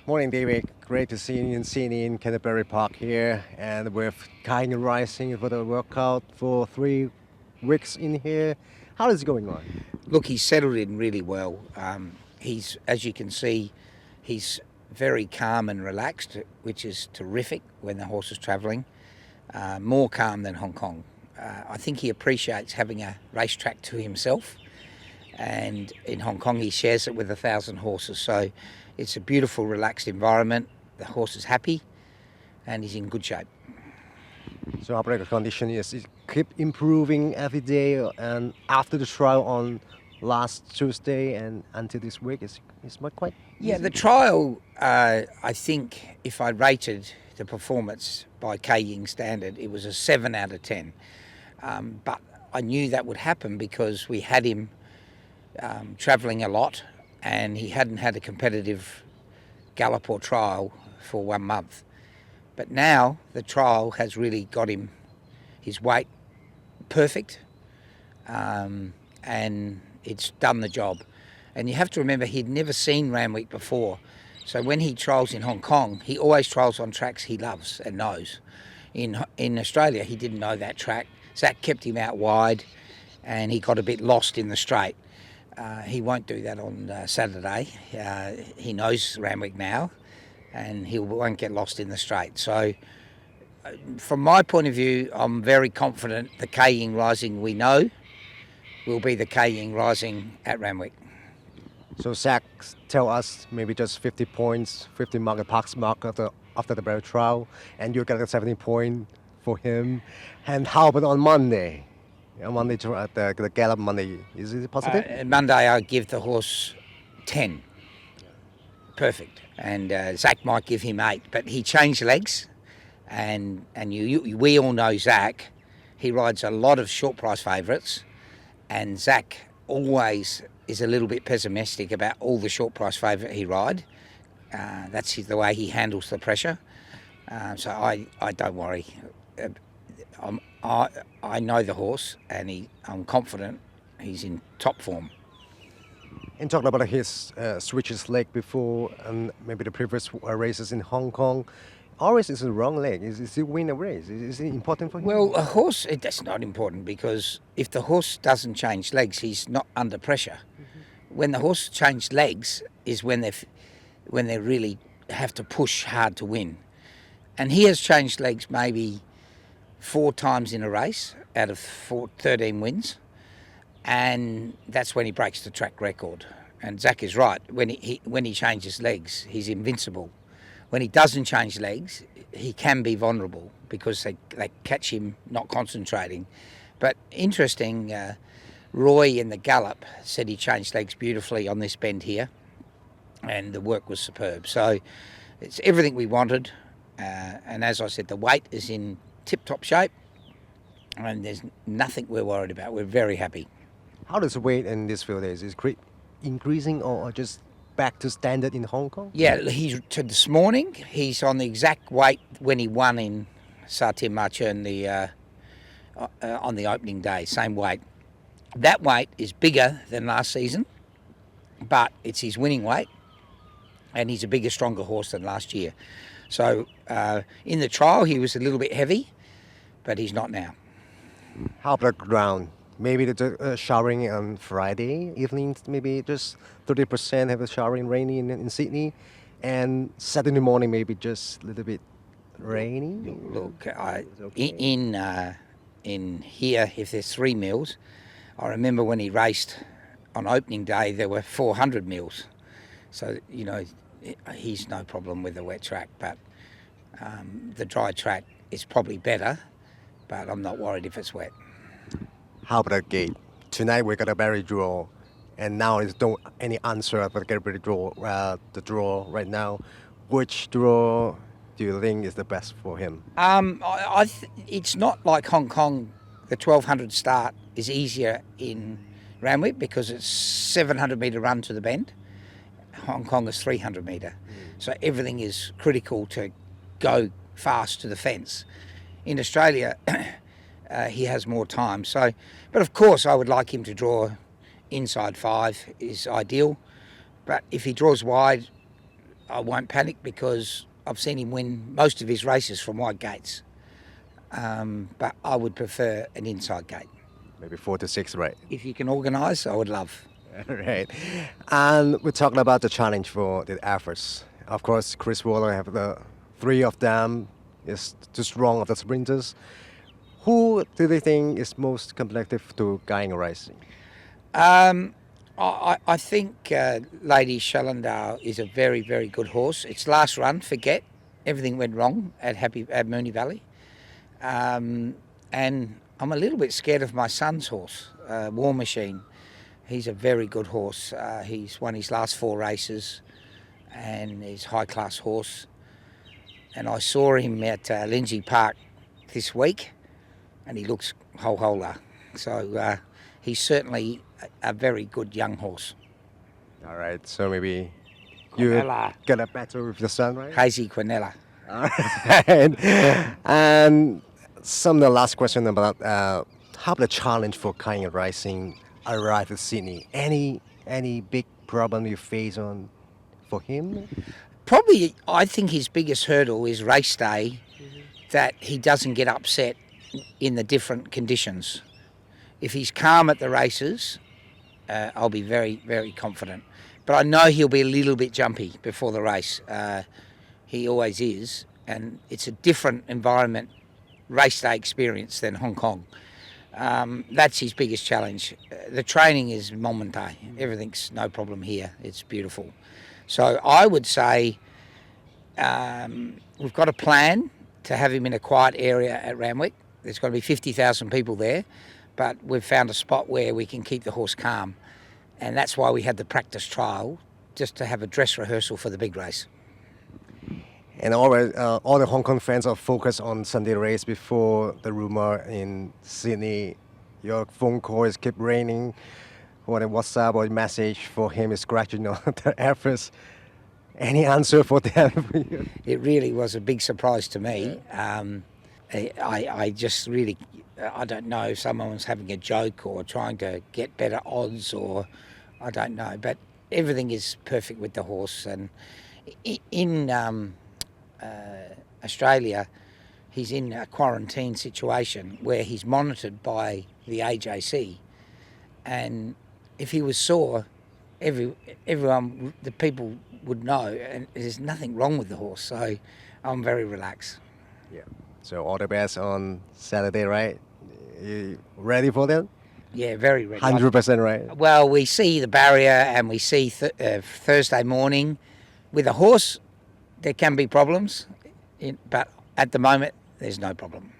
Morning, David. Great to see you in Sydney in Canterbury Park here, and with Kai Rising for the workout for 3 weeks in here. How is it going on? Look, he's settled in really well. He's, as you can see, he's very calm and relaxed, which is terrific when the horse is travelling. More calm than Hong Kong. I think he appreciates having a racetrack to himself, and in Hong Kong he shares it with 1,000 horses. So it's a beautiful, relaxed environment. The horse is happy, and he's in good shape. So operator condition is it keep improving every day, and after the trial on last Tuesday and until this week, it's not quite. Yeah, easy. the trial, I think if I rated the performance by K-Ying standard, it was a 7 out of 10. But I knew that would happen because we had him travelling a lot, and he hadn't had a competitive gallop or trial for 1 month. But now the trial has really got him his weight perfect, and it's done the job. And you have to remember, he'd never seen Randwick before. So when he trials in Hong Kong, he always trials on tracks he loves and knows. In Australia, he didn't know that track. Zach kept him out wide, and he got a bit lost in the straight. He won't do that on Saturday. He knows Randwick now, and he won't get lost in the straight. So from my point of view, I'm very confident the K-Ying Rising we know will be the K-Ying Rising at Randwick. So Zach tell us maybe just 50 points, 50 mark, Parks mark after the barrel trial, and you got a 70 point for him. And how about on Monday? On Monday, the Gallop Monday, is it positive? Monday I give the horse 10. Perfect. And Zach might give him 8, but he changed legs, and we all know Zach. He rides a lot of short price favourites, and Zach always is a little bit pessimistic about all the short price favourite he ride. That's the way he handles the pressure. So I don't worry. I know the horse, and I'm confident he's in top form. And talking about his switches leg before and maybe the previous races in Hong Kong, always is the wrong leg. Is he win a race? Is it important for him? Well, a horse, that's not important, because if the horse doesn't change legs, he's not under pressure. When the horse changes legs is when they really have to push hard to win. And he has changed legs maybe 4 times in a race out of 13 wins, and that's when he breaks the track record. And Zach is right. When he changes legs, he's invincible. When he doesn't change legs, he can be vulnerable because they catch him not concentrating. But interesting, Roy in the Gallop said he changed legs beautifully on this bend here, and the work was superb. So it's everything we wanted, and as I said, the weight is in tip-top shape, and there's nothing we're worried about. We're very happy. How does the weight in this few days? Is it increasing or just back to standard in Hong Kong? Yeah, this morning he's on the exact weight when he won in Sa Tin Ma Chuen on the opening day, same weight. That weight is bigger than last season, but it's his winning weight, and he's a bigger, stronger horse than last year. So in the trial he was a little bit heavy, but he's not now. How about the ground? Maybe the showering on Friday evening, maybe just 30% have a showering rainy in Sydney, and Saturday morning maybe just a little bit rainy. Look, in here, if there's 3 mils, I remember when he raced on opening day, there were 400 mils. So, he's no problem with the wet track, but the dry track is probably better, but I'm not worried if it's wet. How about the gate? Tonight we got a berry draw, and now there's no any answer about the draw right now. Which draw do you think is the best for him? It's not like Hong Kong. The 1200 start is easier in Randwick because it's 700 metre run to the bend. Hong Kong is 300 metre. So everything is critical to go fast to the fence. In Australia, he has more time. So, but of course, I would like him to draw inside 5 is ideal. But if he draws wide, I won't panic because I've seen him win most of his races from wide gates. But I would prefer an inside gate. Maybe 4 to 6, right? If you can organise, I would love. Right. And we're talking about the challenge for the Everest. Of course, Chris Waller have the three of them is too strong of the sprinters. Who do they think is most competitive to guiding racing? I think Lady Shallandale is a very, very good horse. Its last run, forget, everything went wrong at Moonee Valley. And I'm a little bit scared of my son's horse, War Machine. He's a very good horse. He's won his last 4 races and he's a high-class horse. And I saw him at Lindsay Park this week and he looks whole-holer. So he's certainly a very good young horse. All right, so maybe you Quinella. get a battle with your son, right? Hazy Quinella. All right. And some of the last question about how the challenge for kayak racing arrived at Sydney. Any big problem you face on for him? Probably, I think his biggest hurdle is race day, that he doesn't get upset in the different conditions. If he's calm at the races, I'll be very, very confident. But I know he'll be a little bit jumpy before the race. He always is, and it's a different environment, race day experience than Hong Kong. That's his biggest challenge. The training is momentary. Everything's no problem here. It's beautiful. So I would say we've got a plan to have him in a quiet area at Randwick. There's got to be 50,000 people there, but we've found a spot where we can keep the horse calm. And that's why we had the practice trial, just to have a dress rehearsal for the big race. And all the Hong Kong fans are focused on Sunday race before the rumor in Sydney. Your phone calls keep raining, or a WhatsApp or a message for him is scratching on the Everest. Any answer for them? It really was a big surprise to me. I just really, I don't know if someone was having a joke or trying to get better odds, or I don't know. But everything is perfect with the horse. And in Australia, he's in a quarantine situation where he's monitored by the AJC. And if he was sore, everyone, the people would know, and there's nothing wrong with the horse. So I'm very relaxed. Yeah. So all the best on Saturday, right? You ready for them? Yeah, very ready. 100% right. Well, we see the barrier and we see Thursday morning. With a horse, there can be problems, but at the moment, there's no problem.